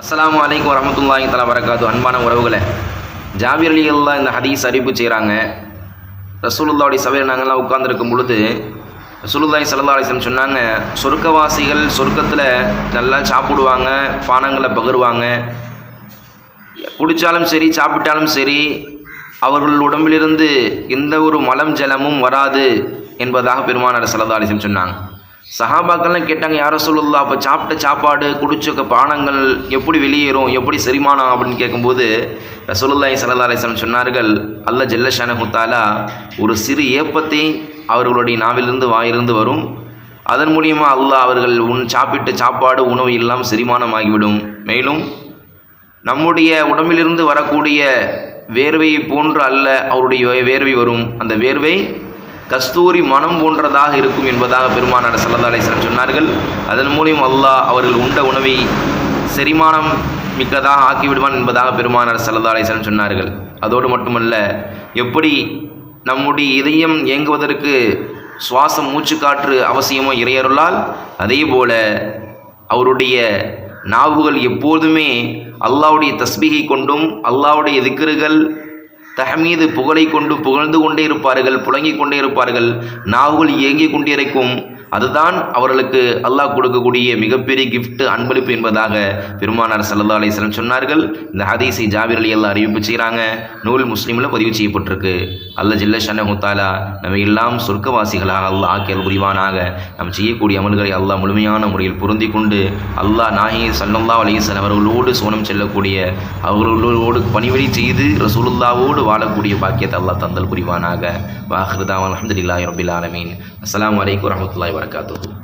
அஸ்ஸலாமு அலைக்கும் வரஹ்மத்துல்லாஹி தஆலா வரகாத்து. அன்பான உறவுகளே, ஜாபிர் ரலியல்லாஹு இந்த ஹதீஸ் அறிவிப்பு செய்கிறாங்க. ரசூலுல்லாஹுடைய சபையில் நாங்கள்லாம் உட்கார்ந்துருக்கும் பொழுது ரசூலுல்லாஹி ஸல்லல்லாஹு அலைஹி வஸல்லம் சொன்னாங்க, சொர்க்கவாசிகள் சொர்க்கத்தில் நல்லா சாப்பிடுவாங்க, பானங்களை பகிர்வாங்க, குடித்தாலும் சரி சாப்பிட்டாலும் சரி அவர்கள் உடம்பிலிருந்து எந்த ஒரு மலம் ஜலமும் வராது என்பதாக பெருமானார் ஸல்லல்லாஹு அலைஹி வஸல்லம் சொன்னாங்க. சஹாபாக்கள்லாம் கேட்டாங்க, யார் ரசூலுல்லாஹ், அப்போ சாப்பிட்ட சாப்பாடு குடிச்ச பானங்கள் எப்படி வெளியேறும், எப்படி செரிமானம் அப்படின்னு கேட்கும்போது ரசூலுல்லாஹி ஸல்லல்லாஹு அலைஹி வஸல்லம் சொன்னார்கள், அல்லாஹ் ஜல்ல ஷானஹு தஆலா ஒரு சிறு ஏப்பத்தை அவர்களுடைய நாவிலிருந்து வாயிலிருந்து வரும், அதன் மூலியமாக அல்லாஹ் அவர்கள் சாப்பிட்ட சாப்பாடு உணவு எல்லாம் செரிமானமாகிவிடும். மேலும் நம்முடைய உடம்பிலிருந்து வரக்கூடிய வேர்வையை போன்று அல்ல அவருடைய வேர்வை வரும், அந்த வேர்வை கஸ்தூரி மனம் போன்றதாக இருக்கும் என்பதாக பெருமானார் ஸல்லல்லாஹு அலைஹி வஸல்லம் சொன்னார்கள். அதன் மூலம் அல்லாஹ் அவர்கள் உண்ட உணவை செரிமானம் மிக்கதாக ஆக்கிவிடுவான் என்பதாக பெருமானார் ஸல்லல்லாஹு அலைஹி வஸல்லம் சொன்னார்கள். அதோடு மட்டுமல்ல, எப்படி நம்முடைய இதயம் இயங்குவதற்கு சுவாசம் மூச்சுக்காற்று அவசியமோ இறையருளால், அதே போல அவருடைய நாவுகள் எப்போதுமே அல்லாஹ்வுடைய தஸ்பீகை கொண்டும் அல்லாஹ்வுடைய திக்ருகள் தஹ்மீது புகழை கொண்டு புகழ்ந்து கொண்டே இருப்பார்கள், புழங்கிக் கொண்டே இருப்பார்கள், நாவுகள் இயங்கிக் கொண்டே இருக்கும். அதுதான் அவர்களுக்கு அல்லாஹ் கொடுக்கக்கூடிய மிகப்பெரிய கிஃப்ட், அன்பளிப்பு என்பதாக பெருமானார் ஸல்லல்லாஹு அலைஹி வஸல்லம் சொன்னார்கள். இந்த ஹதீஸை ஜாபிர் ரலியல்லாஹு அறிவிப்பு செய்கிறாங்க. நூல் முஸ்லிமில் பதிவு செய்யப்பட்டிருக்கு. அல்லாஹ் ஜல்ல ஷானஹு தஆலா நம்ம எல்லாம் சொர்க்கவாசிகளாக அல்லாஹ் ஆக்கியல் புரிவானாக. நாம் செய்யக்கூடிய அமல்களை அல்லாஹ் முழுமையான முறையில் பொருந்தி கொண்டு அல்லாஹ் நாயகி ஸல்லல்லாஹு அலைஹி வஸல்லம் அவர்களோடு சோனம் செல்லக்கூடிய, அவர்களோடு பணிவிடை செய்து ரசூலுல்லாஹ்வோடு வாழக்கூடிய பாக்கியத்தை அல்லாஹ் தந்தல் புரிவானாக. வாஹிரு தஅவானா அல்ஹம்துலில்லாஹி ரப்பில் ஆலமீன். அஸ்ஸலாமு அலைக்கும் வரஹ்மத்துல்லாஹி வரகாத்துஹு.